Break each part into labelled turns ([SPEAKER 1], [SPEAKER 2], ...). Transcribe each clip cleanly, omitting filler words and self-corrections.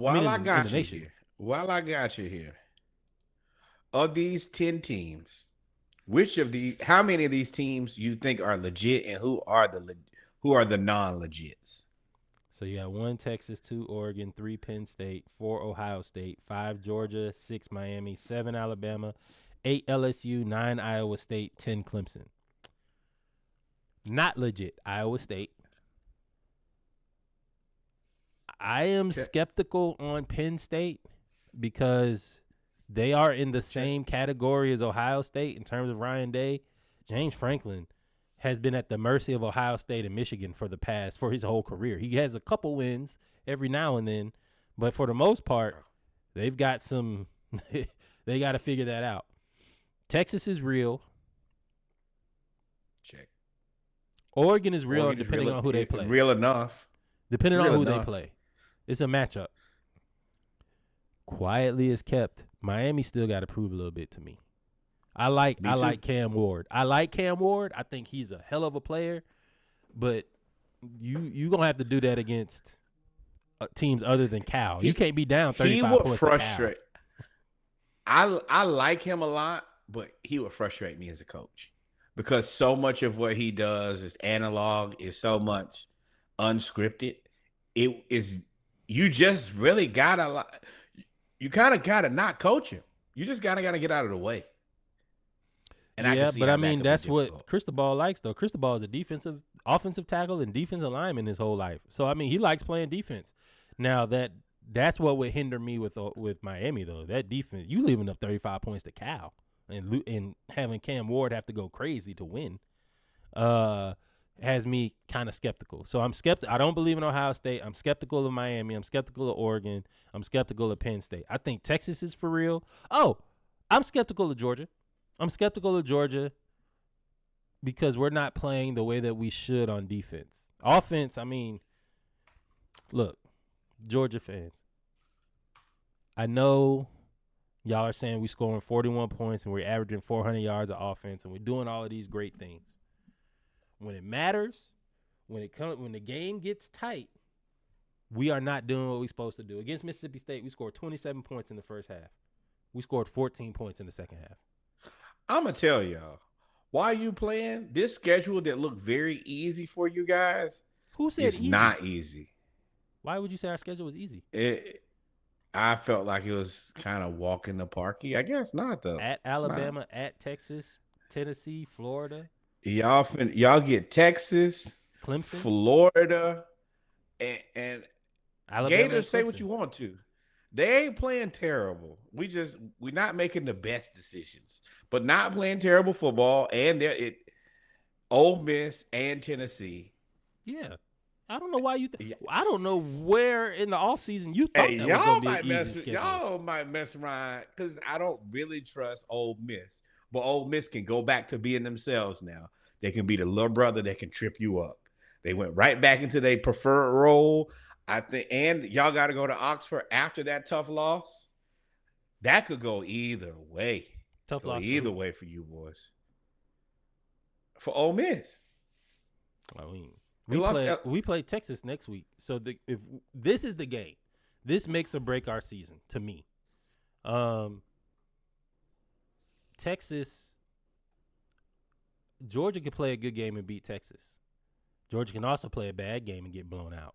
[SPEAKER 1] I mean,
[SPEAKER 2] While I
[SPEAKER 1] in the
[SPEAKER 2] got you
[SPEAKER 1] nation.
[SPEAKER 2] here, while I got you here, of these 10 teams, which of the how many of these teams you think are legit and who are the non-legits?
[SPEAKER 1] So you got 1 Texas, 2 Oregon, 3 Penn State, 4 Ohio State, 5 Georgia, 6 Miami, 7 Alabama, 8 LSU, 9 Iowa State, 10 Clemson. Not legit. Iowa State. I am
[SPEAKER 2] Check,
[SPEAKER 1] skeptical on Penn State because they are in the
[SPEAKER 2] check.
[SPEAKER 1] same category as Ohio State in terms of Ryan Day. James Franklin has been at the mercy of Ohio State and Michigan for his whole career. He has a couple wins every now and then, but for the most part,
[SPEAKER 2] Oh,
[SPEAKER 1] they've got some they got to figure that out. Texas is real.
[SPEAKER 2] check.
[SPEAKER 1] Oregon is real
[SPEAKER 2] Oregon is
[SPEAKER 1] depending
[SPEAKER 2] real,
[SPEAKER 1] on who they play.
[SPEAKER 2] real enough.
[SPEAKER 1] Depending on
[SPEAKER 2] Real
[SPEAKER 1] who they
[SPEAKER 2] enough.
[SPEAKER 1] play. It's a matchup. Quietly as kept, Miami still got to prove a little bit to me. I
[SPEAKER 2] Me too.
[SPEAKER 1] like Cam Ward. I think he's a hell of a player, but you gonna have to do that against teams other than Cal. You
[SPEAKER 2] He
[SPEAKER 1] can't be down
[SPEAKER 2] he
[SPEAKER 1] 35
[SPEAKER 2] would
[SPEAKER 1] points to Cal.
[SPEAKER 2] frustrate. I like him a lot, but he would frustrate me as a coach because so much of what he does is analog, is so much unscripted. It is you just really gotta you kind of gotta not coach him. You just gotta get out of the way, and I can
[SPEAKER 1] Yeah,
[SPEAKER 2] see
[SPEAKER 1] but I
[SPEAKER 2] how that
[SPEAKER 1] mean
[SPEAKER 2] could be
[SPEAKER 1] that's what
[SPEAKER 2] difficult.
[SPEAKER 1] Cristobal likes though. Cristobal is a offensive tackle and defensive lineman his whole life. So I mean he likes playing defense. Now that's what would hinder me with Miami though. That defense, you leaving up 35 points to Cal and having Cam Ward have to go crazy to win. Has me kind of skeptical. So I'm skeptical. I don't believe in Ohio State. I'm skeptical of Miami. I'm skeptical of Oregon. I'm skeptical of Penn State. I think Texas is for real. Oh, I'm skeptical of Georgia. I'm skeptical of Georgia because we're not playing the way that we should on defense. Offense, I mean, look, Georgia fans, I know y'all are saying we scoring 41 points and we're averaging 400 yards of offense and we're doing all of these great things. When it matters, when the game gets tight, we are not doing what we're supposed to do. Against Mississippi State, we scored 27 points in the first half. We scored 14 points in the second half.
[SPEAKER 2] I'm gonna tell y'all why you playing this schedule that looked very easy for you guys
[SPEAKER 1] Who said
[SPEAKER 2] is
[SPEAKER 1] easy?
[SPEAKER 2] not easy.
[SPEAKER 1] Why would you say our schedule was easy?
[SPEAKER 2] It, I felt like it was kind of walking the parky. I guess not though.
[SPEAKER 1] At
[SPEAKER 2] It's not.
[SPEAKER 1] Alabama, at Texas, Tennessee, Florida,
[SPEAKER 2] Y'all get Texas,
[SPEAKER 1] Clemson,
[SPEAKER 2] Florida, and
[SPEAKER 1] Alabama, and
[SPEAKER 2] Gators. Say what
[SPEAKER 1] Clemson.
[SPEAKER 2] you want to. They ain't playing terrible. We're not making the best decisions, but not playing terrible football. And Ole Miss and Tennessee.
[SPEAKER 1] Yeah. I don't know why
[SPEAKER 2] Yeah.
[SPEAKER 1] I don't know where in the offseason you
[SPEAKER 2] Hey,
[SPEAKER 1] thought that was going to be an easy schedule.
[SPEAKER 2] y'all might mess around because I don't really trust Ole Miss, but Ole Miss can go back to being themselves now. They can be the little brother that can trip you up. They went right back into their preferred role. I think, and y'all got to go to Oxford after that tough loss. That could go either way.
[SPEAKER 1] Tough
[SPEAKER 2] Go
[SPEAKER 1] loss for
[SPEAKER 2] either
[SPEAKER 1] who?
[SPEAKER 2] way for you boys. For Ole Miss,
[SPEAKER 1] I mean,
[SPEAKER 2] they lost.
[SPEAKER 1] we play Texas next week. So if this is the game, this makes or break our season to me. Um, Texas, Georgia can play a good game and beat Texas. Georgia can also play a bad game and get blown out.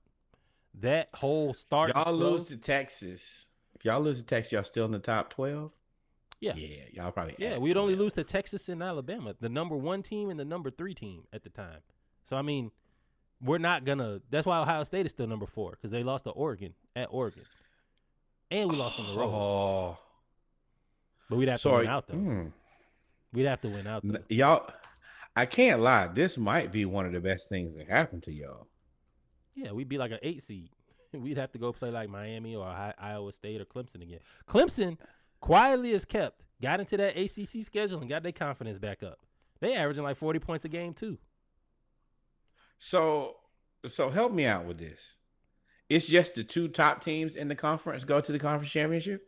[SPEAKER 1] That whole starting
[SPEAKER 2] Y'all lose
[SPEAKER 1] slow,
[SPEAKER 2] to Texas. If y'all lose to Texas, y'all still in the top 12.
[SPEAKER 1] yeah,
[SPEAKER 2] Yeah, y'all probably
[SPEAKER 1] yeah,
[SPEAKER 2] at
[SPEAKER 1] we'd only
[SPEAKER 2] 12.
[SPEAKER 1] lose to Texas and Alabama, the number 1 team and the number 3 team at the time. So I mean, we're not gonna. That's why Ohio State is still number 4 because they lost to Oregon at Oregon, and we lost on the road.
[SPEAKER 2] Oh,
[SPEAKER 1] But we'd have to win
[SPEAKER 2] sorry.
[SPEAKER 1] out though. We'd have to win out though.
[SPEAKER 2] Y'all, I can't lie. This might be one of the best things that happened to y'all.
[SPEAKER 1] Yeah, we'd be like an 8 seed. We'd have to go play like Miami or Iowa State or Clemson again. Clemson quietly as kept got into that ACC schedule and got their confidence back up. They averaging like 40 points a game too.
[SPEAKER 2] So, so help me out with this. It's just the two top teams in the conference go to the conference championship.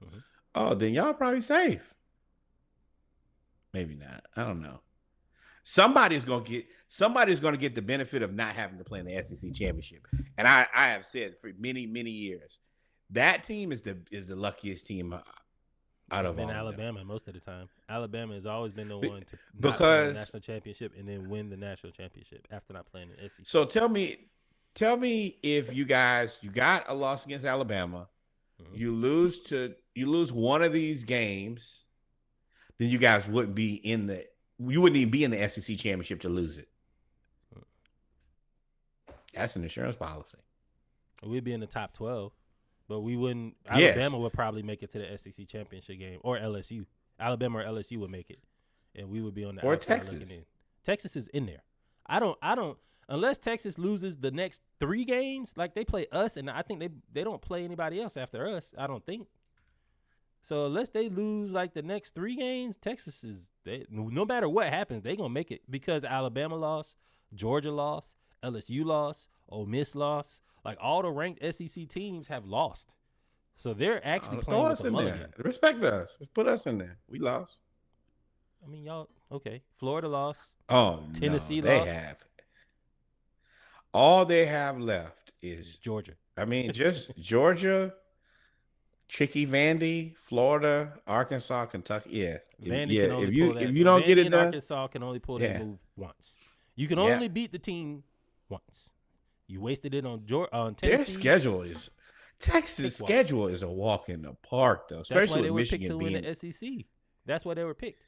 [SPEAKER 1] Mm-hmm.
[SPEAKER 2] Oh, then y'all probably safe. Maybe not. I don't know. Somebody's gonna get the benefit of not having to play in the SEC championship. And I have said for many, many years, that team is the luckiest team out
[SPEAKER 1] It's
[SPEAKER 2] of
[SPEAKER 1] been
[SPEAKER 2] all of them.
[SPEAKER 1] Alabama most of the time. Alabama has always been the one to not play in the
[SPEAKER 2] Because
[SPEAKER 1] national championship and then win the national championship after not playing in SEC.
[SPEAKER 2] so tell me if you got a loss against Alabama, you lose one of these games, then you guys wouldn't even be in the SEC championship to lose it. That's an insurance policy.
[SPEAKER 1] We'd be in the top 12, but we wouldn't.
[SPEAKER 2] Yes.
[SPEAKER 1] Alabama would probably make it to the SEC championship game, or LSU. Alabama or LSU would make it, and we would be on the
[SPEAKER 2] Or
[SPEAKER 1] outside
[SPEAKER 2] Texas.
[SPEAKER 1] looking in. Texas is in there. I don't. Unless Texas loses the next 3 games, like they play us, and I think they don't play anybody else after us. I don't think. So unless they lose like the next 3 games, Texas no matter what happens, they gonna make it because Alabama lost, Georgia lost, LSU lost, Ole Miss lost. Like all the ranked SEC teams have lost, so they're actually playing with a mulligan.
[SPEAKER 2] There. Respect us. Just put us in there. We lost.
[SPEAKER 1] I mean, y'all okay? Florida lost.
[SPEAKER 2] Oh,
[SPEAKER 1] Tennessee
[SPEAKER 2] no,
[SPEAKER 1] lost.
[SPEAKER 2] They have. All they have left is
[SPEAKER 1] Georgia.
[SPEAKER 2] I mean, just Georgia, Chicky Vandy, Florida, Arkansas, Kentucky. Yeah,
[SPEAKER 1] Vandy can only pull that.
[SPEAKER 2] If you don't
[SPEAKER 1] Vandy
[SPEAKER 2] get it
[SPEAKER 1] and
[SPEAKER 2] done,
[SPEAKER 1] Arkansas can only pull that move once. You can only beat the team once. You wasted it on Tennessee.
[SPEAKER 2] Their schedule is Texas' schedule is a walk in the park, though. Especially
[SPEAKER 1] That's why they
[SPEAKER 2] with
[SPEAKER 1] were
[SPEAKER 2] Michigan
[SPEAKER 1] picked to win the SEC. That's why they were picked.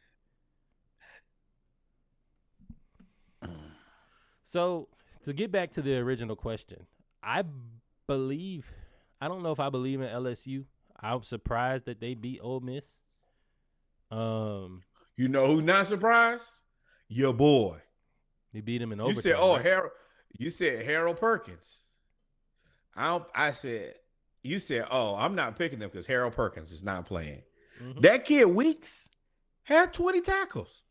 [SPEAKER 1] So to get back to the original question, I don't know if I believe in LSU. I'm surprised that they beat Ole Miss.
[SPEAKER 2] You know who's not surprised? Your boy.
[SPEAKER 1] They beat him in overtime.
[SPEAKER 2] You said, "Oh, right? Harold." You said Harold Perkins. You said, "Oh, I'm not picking them because Harold Perkins is not playing." Mm-hmm. That kid Weeks had 20 tackles.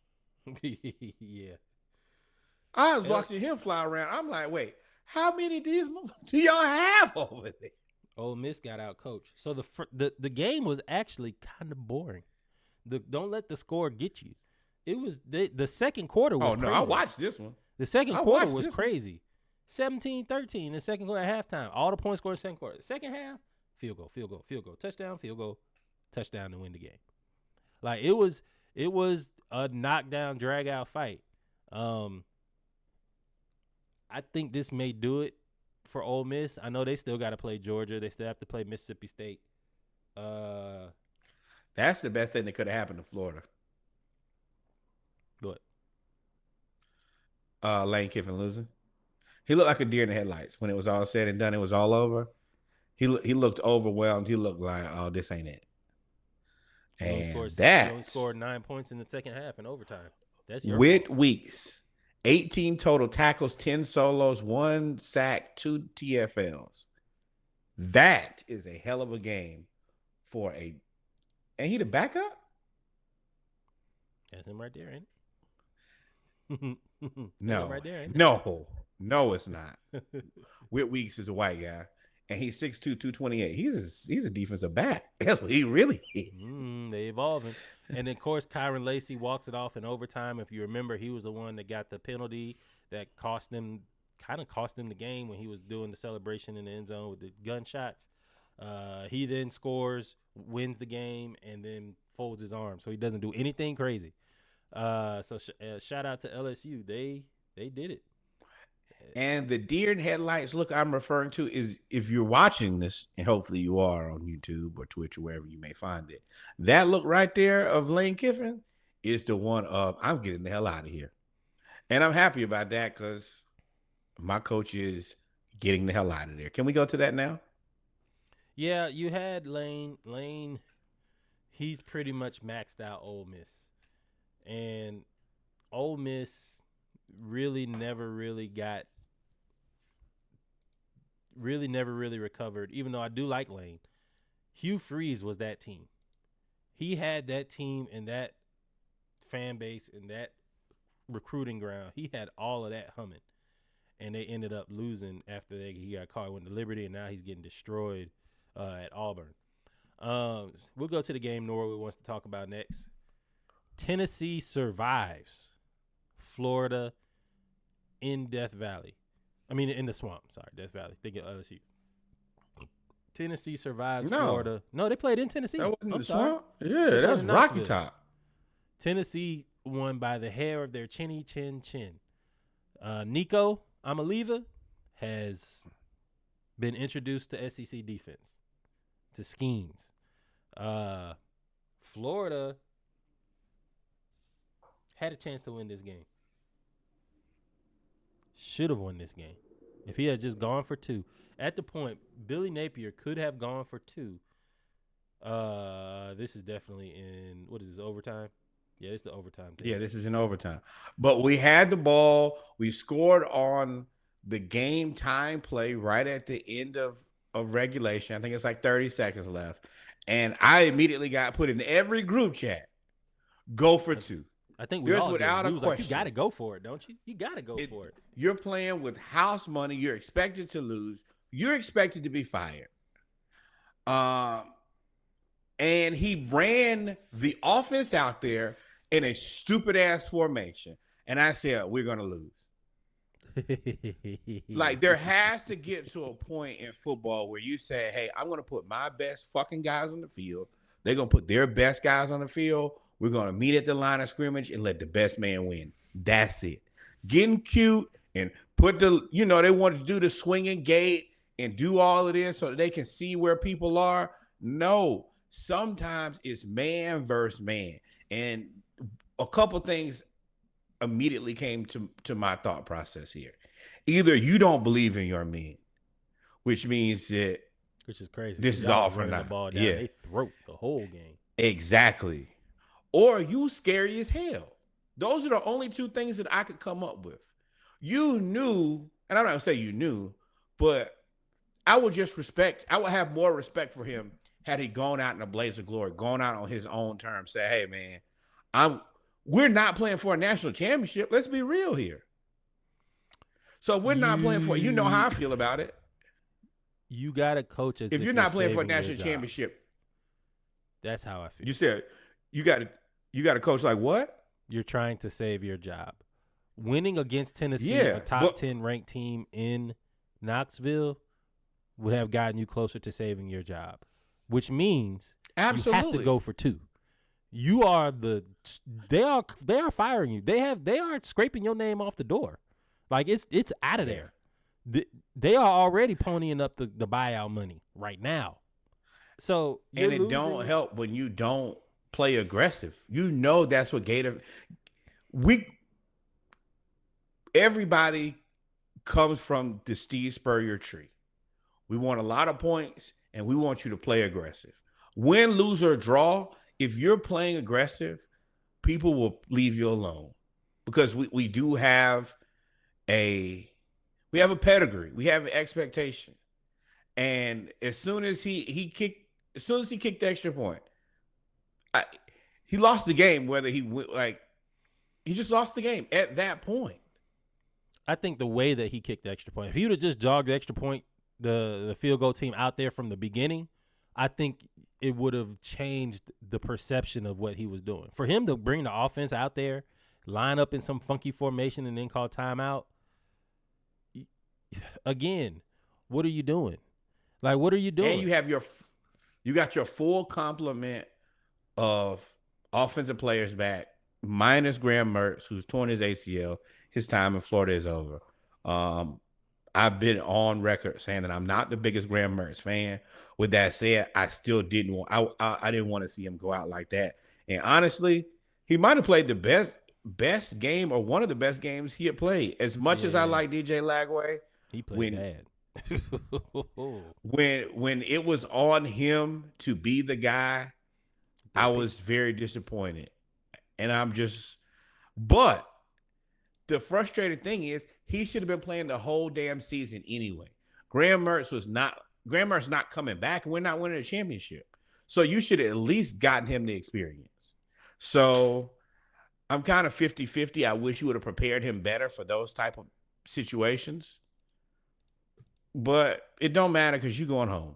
[SPEAKER 1] Yeah.
[SPEAKER 2] I was watching him fly around. I'm like, wait, how many of these do y'all have over there?
[SPEAKER 1] Ole Miss got out coached. So the game was actually kind of boring. Don't let the score get you. It was the second quarter was crazy.
[SPEAKER 2] I watched this one.
[SPEAKER 1] The second quarter was crazy. 17-13 the second quarter at halftime. All the points scored in the second quarter. Second half, field goal, touchdown, field goal, touchdown to win the game. Like it was a knockdown, drag out fight. I think this may do it for Ole Miss. I know they still got to play Georgia. They still have to play Mississippi State.
[SPEAKER 2] That's the best thing that could have happened to Florida.
[SPEAKER 1] What?
[SPEAKER 2] Lane Kiffin losing. He looked like a deer in the headlights when it was all said and done. It was all over. He looked overwhelmed. He looked like, oh, this ain't it.
[SPEAKER 1] He only scored 9 points in the second half in overtime. That's your
[SPEAKER 2] with
[SPEAKER 1] fault.
[SPEAKER 2] Weeks. 18 total tackles, 10 solos, 1 sack, 2 TFLs. That is a hell of a game for and he the backup?
[SPEAKER 1] That's him right there, ain't it?
[SPEAKER 2] No.
[SPEAKER 1] Right there, ain't it?
[SPEAKER 2] No, it's not. Whit Weeks is a white guy, and he's 6'2", 228. He's a defensive back. That's what he really is.
[SPEAKER 1] They evolving. And then, of course, Kyron Lacy walks it off in overtime. If you remember, he was the one that got the penalty that cost them the game when he was doing the celebration in the end zone with the gunshots. He then scores, wins the game, and then folds his arms. So he doesn't do anything crazy. So shout out to LSU. They did it.
[SPEAKER 2] And the deer in headlights look I'm referring to is, if you're watching this, and hopefully you are on YouTube or Twitch or wherever you may find it, that look right there of Lane Kiffin is the one of I'm getting the hell out of here. And I'm happy about that because my coach is getting the hell out of there. Can we go to that now?
[SPEAKER 1] Yeah, you had Lane. Lane, he's pretty much maxed out Ole Miss. And Ole Miss really never really recovered, even though I do like Lane. Hugh Freeze was that team. He had that team and that fan base and that recruiting ground. He had all of that humming. And they ended up losing after he got caught, went to Liberty, and now he's getting destroyed at Auburn. We'll go to the game Norwood wants to talk about next. Tennessee survives Florida in Death Valley. I mean, in the swamp. Sorry, Death Valley. They get LSU. Tennessee survives
[SPEAKER 2] No,
[SPEAKER 1] Florida. No, they played in Tennessee.
[SPEAKER 2] that wasn't
[SPEAKER 1] I'm
[SPEAKER 2] the
[SPEAKER 1] sorry.
[SPEAKER 2] swamp. Yeah,
[SPEAKER 1] They
[SPEAKER 2] that
[SPEAKER 1] played
[SPEAKER 2] was
[SPEAKER 1] in
[SPEAKER 2] Rocky
[SPEAKER 1] Knoxville.
[SPEAKER 2] Top.
[SPEAKER 1] Tennessee won by the hair of their chinny chin chin. Nico Amaliva has been introduced to SEC defense, to schemes. Florida had a chance to win this game. Should have won this game. If he had just gone for two. At the point, Billy Napier could have gone for two. This is definitely in, what is this, overtime? Yeah, it's the overtime thing.
[SPEAKER 2] Yeah, this is in overtime. But we had the ball. We scored on the game time play right at the end of regulation. I think it's like 30 seconds left. And I immediately got put in every group chat. Go for two.
[SPEAKER 1] I think we
[SPEAKER 2] There's
[SPEAKER 1] all
[SPEAKER 2] without
[SPEAKER 1] did. We
[SPEAKER 2] a
[SPEAKER 1] was
[SPEAKER 2] question.
[SPEAKER 1] like, you got to go for it, don't you? You got to go for it.
[SPEAKER 2] You're playing with house money. You're expected to lose. You're expected to be fired. And he ran the offense out there in a stupid ass formation. And I said, we're going to lose. Like, there has to get to a point in football where you say, hey, I'm going to put my best fucking guys on the field. They're going to put their best guys on the field. We're going to meet at the line of scrimmage and let the best man win. That's it. Getting cute and put the, they want to do the swinging gate and do all of this so that they can see where people are. No, sometimes it's man versus man. And a couple things immediately came to my thought process here. Either you don't believe in your men, which means that,
[SPEAKER 1] which is crazy.
[SPEAKER 2] This is all for
[SPEAKER 1] now.
[SPEAKER 2] now.
[SPEAKER 1] The ball down. Yeah, they throat the whole game.
[SPEAKER 2] Exactly. Or you scary as hell. Those are the only two things that I could come up with. You knew, and I'm not gonna say you knew, but I would have more respect for him had he gone out in a blaze of glory, gone out on his own terms, say, hey man, we're not playing for a national championship. Let's be real here. So we're not playing for it. You know how I feel about it.
[SPEAKER 1] You got to coach as
[SPEAKER 2] if you're not playing for a national championship.
[SPEAKER 1] That's how I feel.
[SPEAKER 2] You said you got to coach like what?
[SPEAKER 1] You're trying to save your job. Winning against Tennessee, a top 10 ranked team in Knoxville, would have gotten you closer to saving your job, which means you have to go for two. They are firing you. They are scraping your name off the door. Like it's out of there. They are already ponying up the buyout money right now. So
[SPEAKER 2] it don't help when you don't play aggressive. That's what everybody comes from the Steve Spurrier tree. We want a lot of points and we want you to play aggressive. Win, lose, or draw, if you're playing aggressive, people will leave you alone because we do have a pedigree. We have an expectation. And as soon as he kicked the extra point, he lost the game. Whether he just lost the game at that point.
[SPEAKER 1] I think the way that he kicked the extra point, if he would have just jogged the extra point, the field goal team out there from the beginning, I think it would have changed the perception of what he was doing. For him to bring the offense out there, line up in some funky formation, and then call timeout. Again, what are you doing? Like, what are you doing?
[SPEAKER 2] And you got your full complement of offensive players back, minus Graham Mertz, who's torn his ACL. His time in Florida is over. I've been on record saying that I'm not the biggest Graham Mertz fan. With that said, I still didn't want. I didn't want to see him go out like that. And honestly, he might have played the best game or one of the best games he had played. As much as I like DJ Lagway,
[SPEAKER 1] he played bad.
[SPEAKER 2] when it was on him to be the guy, I was very disappointed. And but the frustrating thing is he should have been playing the whole damn season anyway. Graham Mertz not coming back, and we're not winning a championship. So you should have at least gotten him the experience. So I'm kind of 50-50. I wish you would have prepared him better for those type of situations. But it don't matter because you're going home.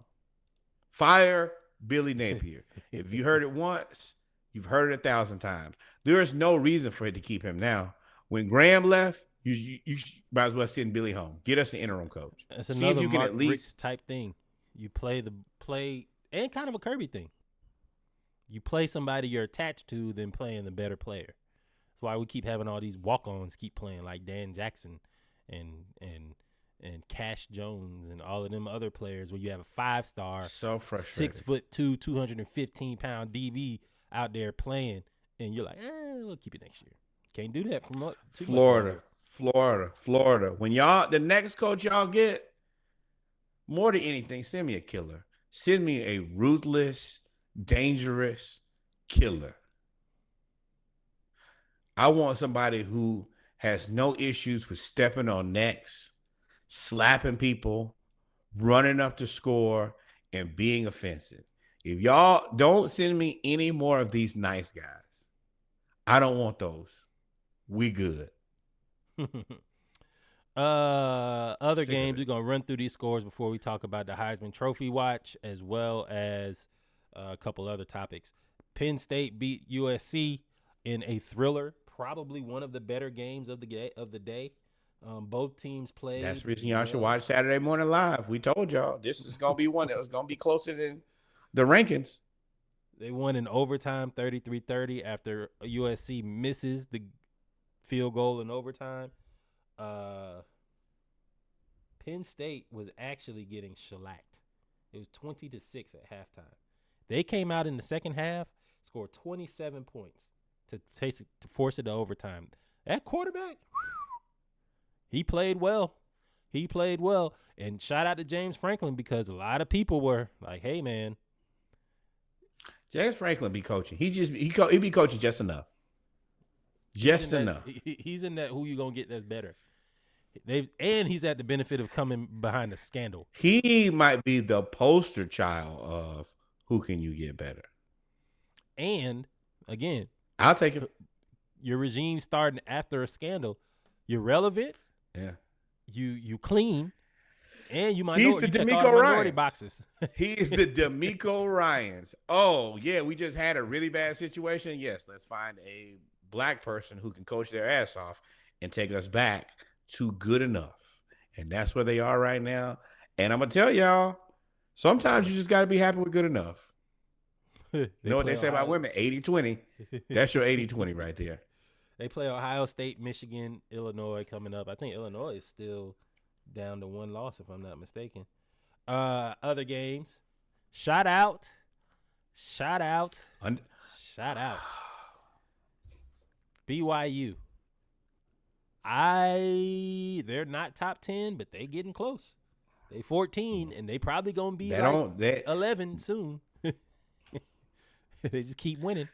[SPEAKER 2] Fire Billy Napier. If you heard it once, you've heard it 1,000 times. There is no reason for it to keep him now. When Graham left, you might as well send Billy home. Get us an interim coach.
[SPEAKER 1] That's
[SPEAKER 2] See if
[SPEAKER 1] another
[SPEAKER 2] you can
[SPEAKER 1] Mark
[SPEAKER 2] at
[SPEAKER 1] Richt
[SPEAKER 2] least
[SPEAKER 1] type thing. You play and kind of a Kirby thing. You play somebody you're attached to, than playing the better player. That's why we keep having all these walk-ons keep playing, like Dan Jackson and Cash Jones and all of them other players, where you have a 5-star,
[SPEAKER 2] so frustrating.
[SPEAKER 1] 6'2", 215-pound DB out there playing, and you're like, we'll keep it next year. Can't do that from
[SPEAKER 2] Florida. When the next coach y'all get, more than anything, send me a killer. Send me a ruthless, dangerous killer. I want somebody who has no issues with stepping on necks, slapping people, running up to score, and being offensive. If y'all don't send me any more of these nice guys, I don't want those. We good.
[SPEAKER 1] Other games, we're going to run through these scores before we talk about the Heisman Trophy watch, as well as a couple other topics. Penn State beat USC in a thriller, probably one of the better games of the day. Both teams played.
[SPEAKER 2] That's the reason y'all should watch Saturday Morning Live. We told y'all this is going to be one that was going to be closer than the rankings.
[SPEAKER 1] They won in overtime, 33-30, after USC misses the field goal in overtime. Penn State was actually getting shellacked. It was 20-6 at halftime. They came out in the second half, scored 27 points to force it to overtime. That quarterback, he played well. And shout out to James Franklin, because a lot of people were like, "Hey, man,
[SPEAKER 2] James Franklin be coaching. He be coaching just enough. Just enough.
[SPEAKER 1] He's in that who you gonna get that's better. And he's at the benefit of coming behind a scandal.
[SPEAKER 2] He might be the poster child of who can you get better.
[SPEAKER 1] And again,
[SPEAKER 2] I'll take it.
[SPEAKER 1] Your regime starting after a scandal. You're relevant.
[SPEAKER 2] Yeah.
[SPEAKER 1] You clean. And you might
[SPEAKER 2] He's the DeMeco Ryans.
[SPEAKER 1] Boxes.
[SPEAKER 2] He is the DeMeco Ryans. Oh, yeah, we just had a really bad situation. Yes, let's find a black person who can coach their ass off and take us back to good enough. And that's where they are right now. And I'm going to tell y'all, sometimes you just got to be happy with good enough. You know what they say about women? 80-20. That's your 80-20 right there.
[SPEAKER 1] They play Ohio State, Michigan, Illinois coming up. I think Illinois is still down to one loss, if I'm not mistaken. Other games. Shout out. BYU. They're not top 10, but they getting close. They 14, and they probably gonna be 11 soon. They just keep winning.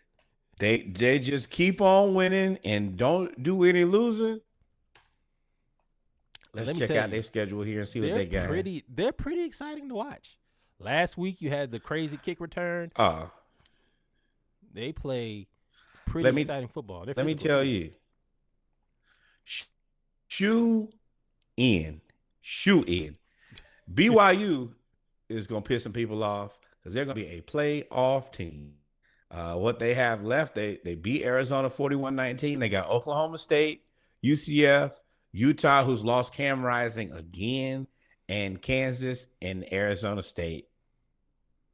[SPEAKER 2] They just keep on winning and don't do any losing. Let's check out their schedule here and see what they got.
[SPEAKER 1] They're pretty exciting to watch. Last week you had the crazy kick return. They play pretty exciting football.
[SPEAKER 2] Let me tell you. Shoe in. BYU is going to piss some people off because they're going to be a playoff team. What they have left, they beat Arizona 41-19. They got Oklahoma State, UCF, Utah, who's lost Cam Rising again, and Kansas and Arizona State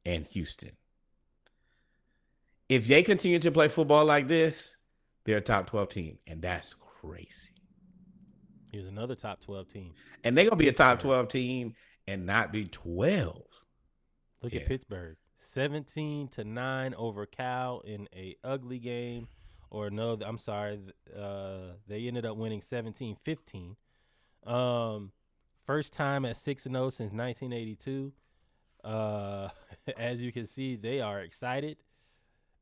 [SPEAKER 2] and Houston. If they continue to play football like this, they're a top 12 team, and that's crazy.
[SPEAKER 1] Here's another top 12 team.
[SPEAKER 2] And they're going to be a top 12 team and not be 12.
[SPEAKER 1] Look at Pittsburgh. 17-9 over Cal in a ugly game. Or no, I'm sorry. They ended up winning 17-15. First time at 6-0 since 1982. As you can see, they are excited.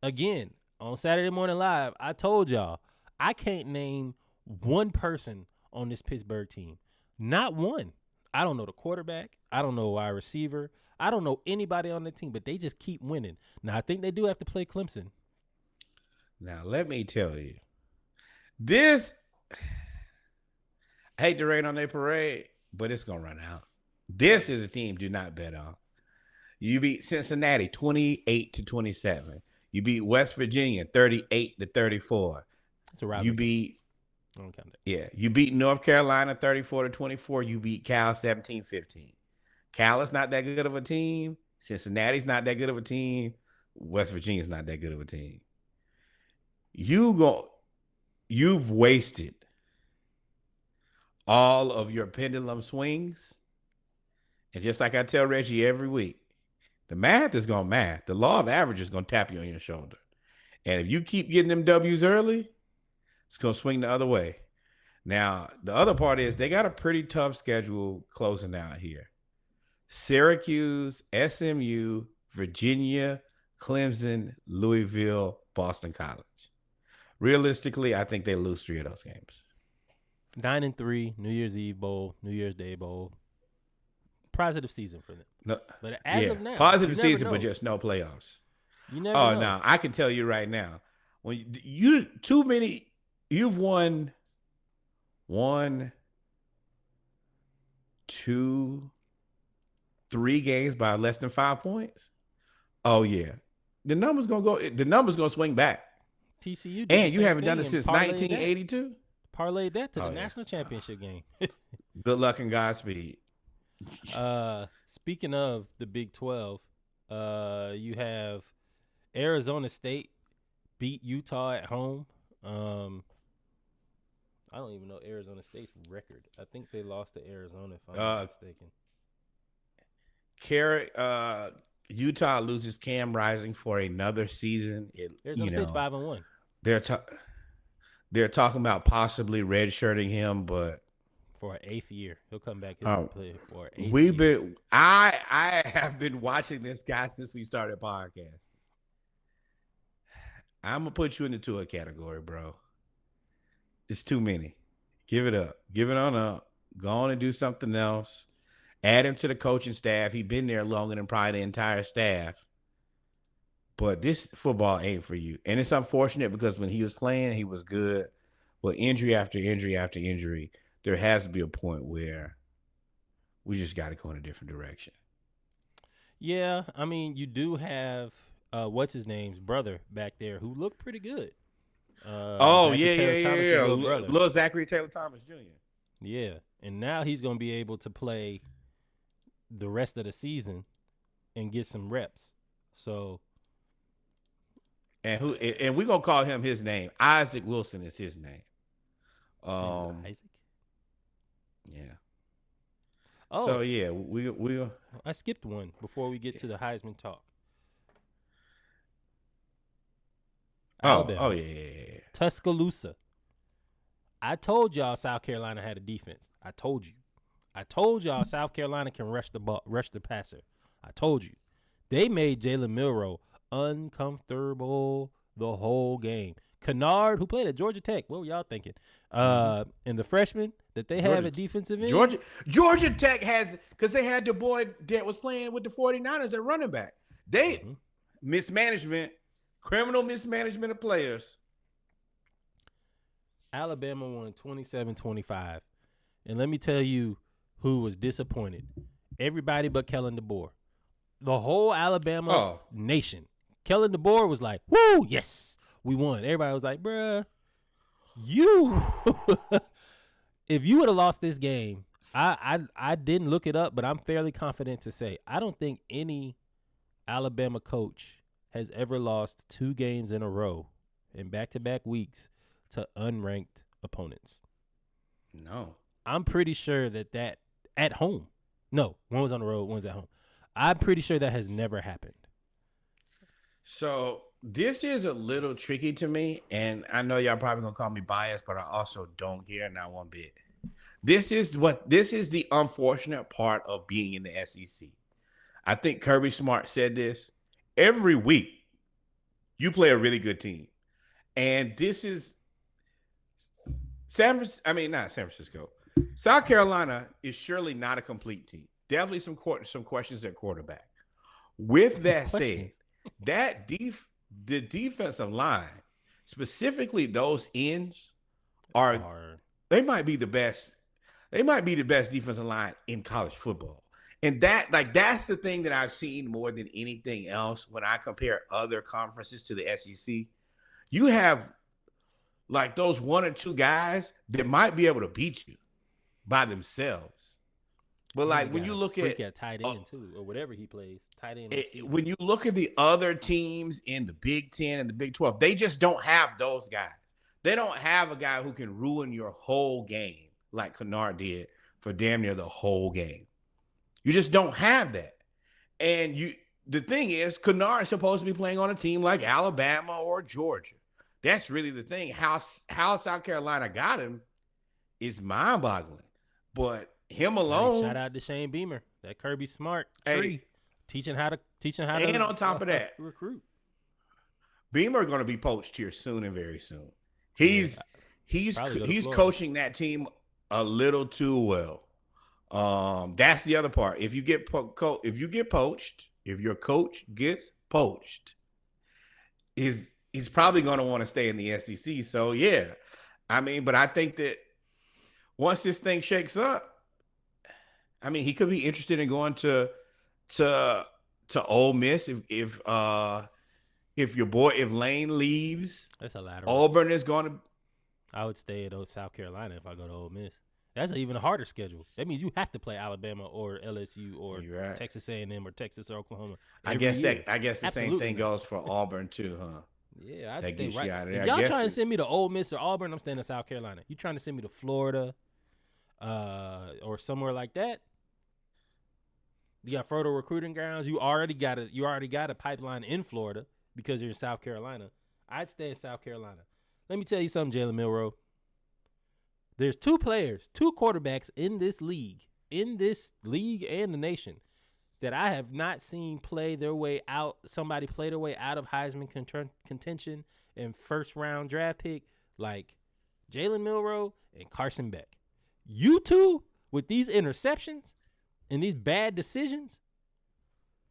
[SPEAKER 1] Again, on Saturday Morning Live, I told y'all, I can't name one person on this Pittsburgh team. Not one. I don't know the quarterback. I don't know wide receiver. I don't know anybody on the team, but they just keep winning. Now, I think they do have to play Clemson.
[SPEAKER 2] Now, let me tell you, this, I hate to rain on their parade, but it's going to run out. This is a team do not bet on. You beat Cincinnati 28-27. You beat West Virginia 38-34.
[SPEAKER 1] It's a rivalry.
[SPEAKER 2] You beat
[SPEAKER 1] I don't count that.
[SPEAKER 2] Yeah, you beat North Carolina 34-24. You beat Cal 17-15. Cal is not that good of a team. Cincinnati's not that good of a team. West Virginia's not that good of a team. You've wasted all of your pendulum swings. And just like I tell Reggie every week, the math is going to math. The law of average is going to tap you on your shoulder. And if you keep getting them W's early, it's going to swing the other way. Now, the other part is they got a pretty tough schedule closing out here. Syracuse, SMU, Virginia, Clemson, Louisville, Boston College. Realistically, I think they lose 3 of those games.
[SPEAKER 1] 9-3, New Year's Eve bowl, New Year's Day bowl. Positive season for them.
[SPEAKER 2] No,
[SPEAKER 1] but as of now,
[SPEAKER 2] positive season, but just no playoffs.
[SPEAKER 1] You never know.
[SPEAKER 2] No, I can tell you right now, when you've won 1, 2, 3 games by less than 5 points. Oh yeah, the number's gonna swing back.
[SPEAKER 1] TCU did
[SPEAKER 2] and you haven't done it since 1982.
[SPEAKER 1] Parlayed that to the national championship game.
[SPEAKER 2] Good luck and Godspeed.
[SPEAKER 1] Speaking of the Big 12, you have Arizona State beat Utah at home. I don't even know Arizona State's record. I think they lost to Arizona, if I'm not mistaken.
[SPEAKER 2] Utah loses Cam Rising for another season.
[SPEAKER 1] Arizona State's 5-1.
[SPEAKER 2] They're talking about possibly redshirting him, but
[SPEAKER 1] for an 8th year, he'll come back and play for an 8th
[SPEAKER 2] year.
[SPEAKER 1] Been.
[SPEAKER 2] I have been watching this guy since we started podcast. I'm gonna put you in the tour category, bro. It's too many. Give it up. Give it on up. Go on and do something else. Add him to the coaching staff. He's been there longer than probably the entire staff. But this football ain't for you. And it's unfortunate because when he was playing, he was good. But injury after injury after injury, there has to be a point where we just got to go in a different direction.
[SPEAKER 1] Yeah, I mean, you do have what's his name's brother back there who looked pretty good.
[SPEAKER 2] Yeah. Little Zachary Taylor Thomas Jr.
[SPEAKER 1] Yeah, and now he's going to be able to play the rest of the season and get some reps. So,
[SPEAKER 2] and we're going to call him his name. Isaac Wilson is his name.
[SPEAKER 1] Isaac?
[SPEAKER 2] Yeah.
[SPEAKER 1] Oh.
[SPEAKER 2] So, yeah, we
[SPEAKER 1] I skipped one before we get to the Heisman talk. Alabama.
[SPEAKER 2] Oh, yeah.
[SPEAKER 1] Tuscaloosa. I told y'all South Carolina had a defense. I told y'all South Carolina can rush the passer. I told you. They made Jalen Milroe uncomfortable the whole game. Kennard, who played at Georgia Tech, what were y'all thinking? And the freshman that they have at defensive end.
[SPEAKER 2] Georgia Tech has, because they had the boy that was playing with the 49ers at running back. They criminal mismanagement of players.
[SPEAKER 1] Alabama won 27-25. And let me tell you who was disappointed. Everybody but Kellen DeBoer. The whole Alabama nation. Kellen DeBoer was like, woo, yes, we won. Everybody was like, bruh, if you would have lost this game, I didn't look it up, but I'm fairly confident to say I don't think any Alabama coach has ever lost 2 games in a row in back-to-back weeks to unranked opponents.
[SPEAKER 2] No.
[SPEAKER 1] I'm pretty sure that at home. No, one was on the road, one was at home. I'm pretty sure that has never happened.
[SPEAKER 2] So this is a little tricky to me, and I know y'all probably gonna call me biased, but I also don't care not one bit. This is the unfortunate part of being in the SEC. I think Kirby Smart said this. Every week, you play a really good team, and this is not San Francisco. South Carolina is surely not a complete team. Definitely some questions at quarterback. With that said, the defensive line, specifically those ends, they might be the best. They might be the best defensive line in college football. And that's the thing that I've seen more than anything else when I compare other conferences to the SEC. You have like those one or two guys that might be able to beat you by themselves. But
[SPEAKER 1] And he
[SPEAKER 2] like when
[SPEAKER 1] got
[SPEAKER 2] you
[SPEAKER 1] a
[SPEAKER 2] look
[SPEAKER 1] freak
[SPEAKER 2] at
[SPEAKER 1] tight end too, or whatever he plays, tight end or receiver.
[SPEAKER 2] when you look at the other teams in the Big 10 and the Big 12, they just don't have those guys. They don't have a guy who can ruin your whole game like Kennard did for damn near the whole game. You just don't have that. And the thing is, Kennard is supposed to be playing on a team like Alabama or Georgia. That's really the thing. How South Carolina got him is mind-boggling. But him alone,
[SPEAKER 1] Shout out to Shane Beamer, that Kirby Smart tree,
[SPEAKER 2] hey,
[SPEAKER 1] teaching how to
[SPEAKER 2] and on top of that,
[SPEAKER 1] recruit.
[SPEAKER 2] Beamer going to be poached here soon and very soon.
[SPEAKER 1] Probably go
[SPEAKER 2] He's
[SPEAKER 1] to Florida.
[SPEAKER 2] coaching that team a little too well. That's the other part. If you get poached, if your coach gets poached, he's probably going to want to stay in the SEC. So yeah, I mean, but I think that once this thing shakes up, I mean, he could be interested in going to Ole Miss if Lane leaves.
[SPEAKER 1] That's a lateral.
[SPEAKER 2] Auburn is going to.
[SPEAKER 1] I would stay at South Carolina if I go to Ole Miss. That's an even harder schedule. That means you have to play Alabama or LSU or
[SPEAKER 2] right.
[SPEAKER 1] Texas A&M or Texas or Oklahoma.
[SPEAKER 2] I guess the same thing goes for Auburn too, huh?
[SPEAKER 1] Yeah, I'd
[SPEAKER 2] that
[SPEAKER 1] stay right.
[SPEAKER 2] Out of
[SPEAKER 1] if y'all trying to send me to Ole Miss or Auburn, I'm staying in South Carolina. You trying to send me to Florida, or somewhere like that? You got fertile recruiting grounds. You already got a pipeline in Florida because you're in South Carolina. I'd stay in South Carolina. Let me tell you something, Jalen Milroe. There's two quarterbacks in this league and the nation that I have not seen play their way out. Somebody play their way out of Heisman contention and first round draft pick like Jalen Milroe and Carson Beck. You two with these interceptions and these bad decisions.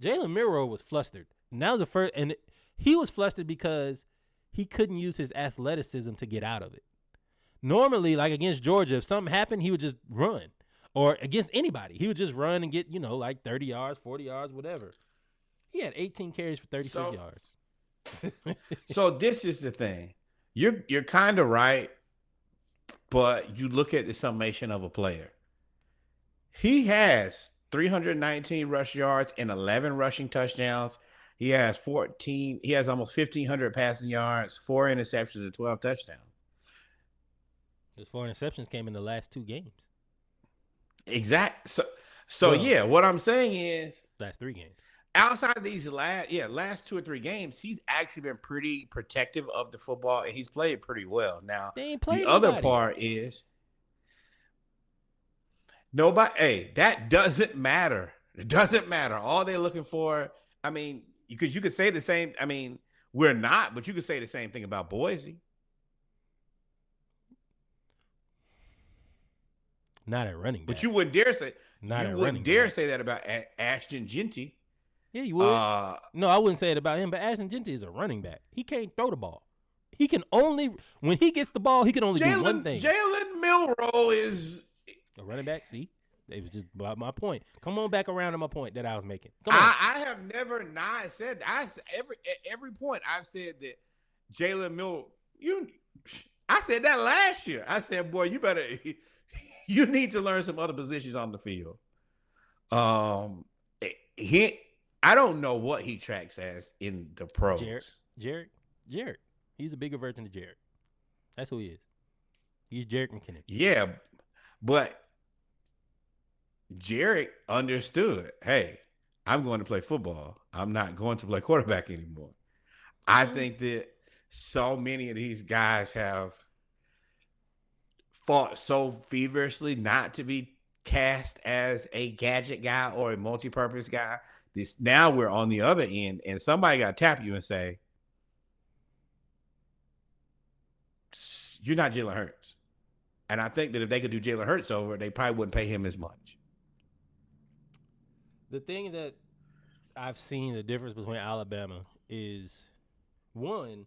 [SPEAKER 1] Jalen Milroe was flustered. And that was the first, and he was flustered because he couldn't use his athleticism to get out of it. Normally, like against Georgia, if something happened, he would just run. Or against anybody, he would just run and get, like 30 yards, 40 yards, whatever. He had 18 carries for 36 yards.
[SPEAKER 2] So this is the thing. You're kind of right, but you look at the summation of a player. He has 319 rush yards and 11 rushing touchdowns. He has almost 1,500 passing yards, 4 interceptions, and 12 touchdowns. His
[SPEAKER 1] 4 interceptions came in the last 2 games.
[SPEAKER 2] Exact. So yeah, what I'm saying is
[SPEAKER 1] last 3 games.
[SPEAKER 2] Outside of these last 2 or 3 games, he's actually been pretty protective of the football, and he's played pretty well. Now, the other part is nobody. Hey, that doesn't matter. It doesn't matter. All they're looking for. I mean, because you could say the same. I mean, we're not, but you could say the same thing about Boise.
[SPEAKER 1] Not at running back.
[SPEAKER 2] But you wouldn't dare say say that about Ashton Jeanty.
[SPEAKER 1] Yeah, you would. No, I wouldn't say it about him, but Ashton Jeanty is a running back. He can't throw the ball. He can only, when he gets the ball, he can only do one thing.
[SPEAKER 2] Jalen Milroe is
[SPEAKER 1] a running back. See? It was just about my point. Come on back around to my point that I was making. Come on.
[SPEAKER 2] I have never not said every point I've said that Jalen Milroe, I said that last year. I said, boy, you need to learn some other positions on the field. I don't know what he tracks as in the pros.
[SPEAKER 1] Jarrett. He's a bigger version of Jarrett. That's who he is. He's Jarrett McKinnon.
[SPEAKER 2] Yeah, but Jarrett understood, hey, I'm going to play football. I'm not going to play quarterback anymore. I think that so many of these guys have fought so feverishly not to be cast as a gadget guy or a multi-purpose guy. Now we're on the other end, and somebody got to tap you and say, you're not Jalen Hurts. And I think that if they could do Jalen Hurts over, they probably wouldn't pay him as much.
[SPEAKER 1] The thing that I've seen the difference between Alabama is, one,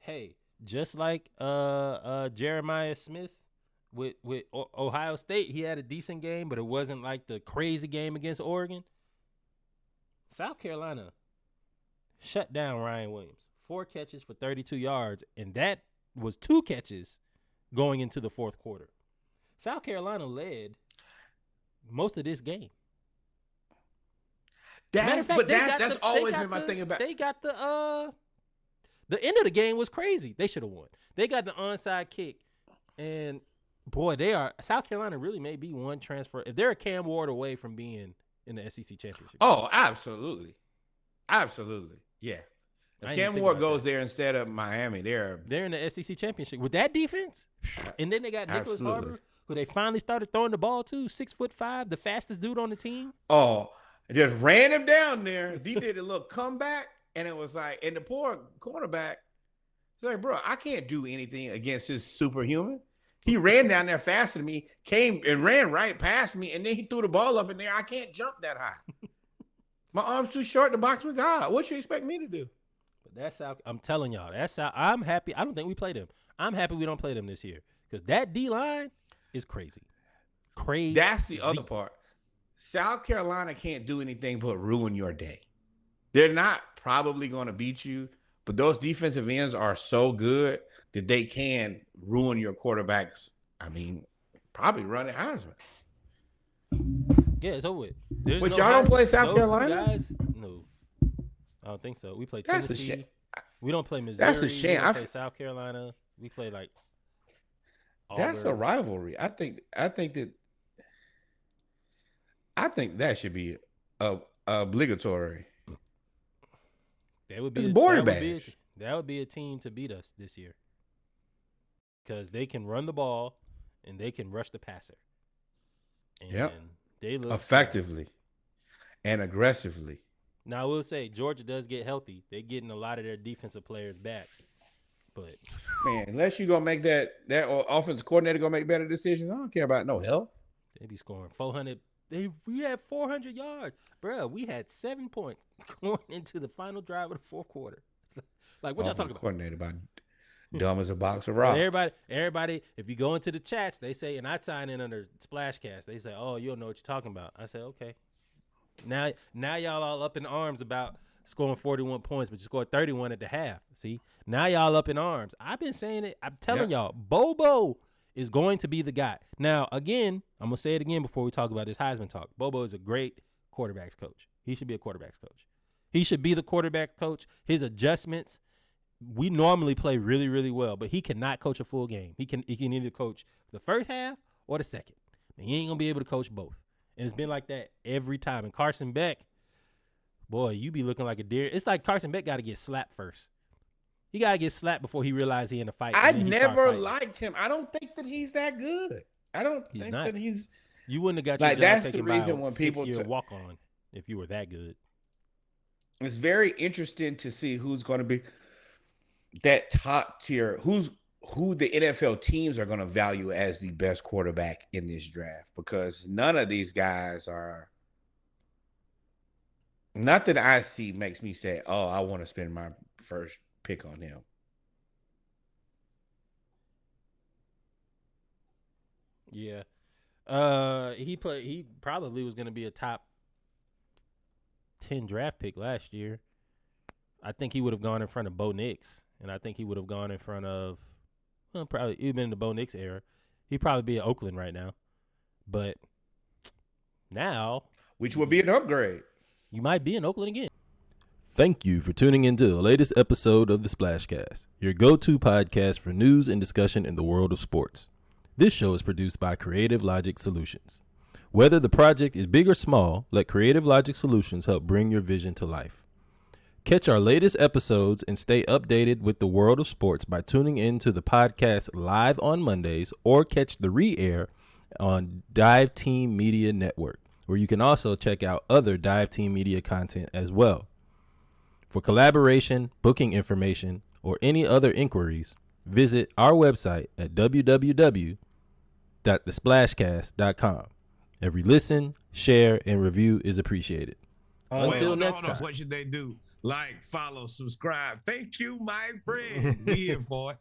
[SPEAKER 1] hey, just like Jeremiah Smith with Ohio State, he had a decent game, but it wasn't like the crazy game against Oregon. South Carolina shut down Ryan Williams. 4 catches for 32 yards, and that was 2 catches going into the fourth quarter. South Carolina led most of this game.
[SPEAKER 2] That's always been my thing about.
[SPEAKER 1] They got the end of the game was crazy. They should have won. They got the onside kick, and boy, South Carolina really may be one transfer. If they're a Cam Ward away from being in the SEC championship.
[SPEAKER 2] Oh, absolutely, yeah. If Cam Ward goes there instead of Miami, they're
[SPEAKER 1] in the SEC championship with that defense. And then they got Nicholas Harbor, who they finally started throwing the ball to, 6'5", the fastest dude on the team.
[SPEAKER 2] Oh, just ran him down there. He did a little comeback, and it was like, and the poor cornerback, it's like, bro, I can't do anything against this superhuman. He ran down there faster than me, came and ran right past me, and then he threw the ball up in there. I can't jump that high. My arm's too short to box with God. What you expect me to do?
[SPEAKER 1] But that's how I'm telling y'all. That's how I'm happy. I don't think we play them. I'm happy we don't play them this year because that D line is crazy. Crazy.
[SPEAKER 2] That's the other part. South Carolina can't do anything but ruin your day. They're not probably going to beat you, but those defensive ends are so good that they can ruin your quarterbacks. I mean, probably run it Heisman.
[SPEAKER 1] Yeah, it's over with.
[SPEAKER 2] But y'all don't play South Carolina?
[SPEAKER 1] Guys, no, I don't think so. We play Tennessee.
[SPEAKER 2] That's a shame.
[SPEAKER 1] We don't play Missouri.
[SPEAKER 2] That's a shame.
[SPEAKER 1] We don't play South Carolina. We play like Auburn.
[SPEAKER 2] That's a rivalry. I think that should be obligatory.
[SPEAKER 1] That would be
[SPEAKER 2] it's border badge.
[SPEAKER 1] That would be a team to beat us this year because they can run the ball and they can rush the passer. And they look
[SPEAKER 2] effectively and aggressively.
[SPEAKER 1] Now I will say Georgia does get healthy. They're getting a lot of their defensive players back. But
[SPEAKER 2] man, unless you're gonna make that offensive coordinator gonna make better decisions, I don't care about no health.
[SPEAKER 1] They be scoring 400. We had 400 yards, bro. We had 7 points going into the final drive of the fourth quarter. Like what y'all talking about?
[SPEAKER 2] Coordinator about dumb as a box of rocks.
[SPEAKER 1] Everybody. If you go into the chats, they say, and I sign in under Splashcast. They say, "Oh, you don't know what you're talking about." I say, "Okay." Now y'all all up in arms about scoring 41 points, but you scored 31 at the half. See, now y'all up in arms. I've been saying it. I'm telling y'all, Bobo is going to be the guy. Now, again, I'm going to say it again before we talk about this Heisman talk. Bobo is a great quarterback's coach. He should be a quarterback's coach. He should be the quarterback coach. His adjustments, we normally play really, really well, but he cannot coach a full game. He can either coach the first half or the second. And he ain't going to be able to coach both. And it's been like that every time. And Carson Beck, boy, you be looking like a deer. It's like Carson Beck got to get slapped first. He got to get slapped before he realizes he in a fight.
[SPEAKER 2] I never liked him. I don't think that he's that good. I don't think that he's.
[SPEAKER 1] You wouldn't have got
[SPEAKER 2] like
[SPEAKER 1] your job
[SPEAKER 2] that's the
[SPEAKER 1] taken
[SPEAKER 2] reason
[SPEAKER 1] by
[SPEAKER 2] when people
[SPEAKER 1] walk on if you were that good.
[SPEAKER 2] It's very interesting to see who's going to be that top tier. Who the NFL teams are going to value as the best quarterback in this draft, because none of these guys are. Not that I see makes me say, "Oh, I want to spend my first pick on him."
[SPEAKER 1] Yeah. He probably was going to be a top 10 draft pick last year. I think he would have gone in front of Bo Nix, and I think he would have gone in front of probably even in the Bo Nix era. He'd probably be in Oakland right now. But now,
[SPEAKER 2] which would be an upgrade.
[SPEAKER 1] You might be in Oakland again. Thank you for tuning into the latest episode of the Splashcast, your go-to podcast for news and discussion in the world of sports. This show is produced by Creative Logic Solutions. Whether the project is big or small, let Creative Logic Solutions help bring your vision to life. Catch our latest episodes and stay updated with the world of sports by tuning in to the podcast live on Mondays or catch the re-air on Dive Team Media Network, where you can also check out other Dive Team Media content as well. For collaboration, booking information, or any other inquiries, visit our website at www.thesplashcast.com. Every listen, share, and review is appreciated. Until next time.
[SPEAKER 3] What should they do? Like, follow, subscribe. Thank you, my friend. Be here for it.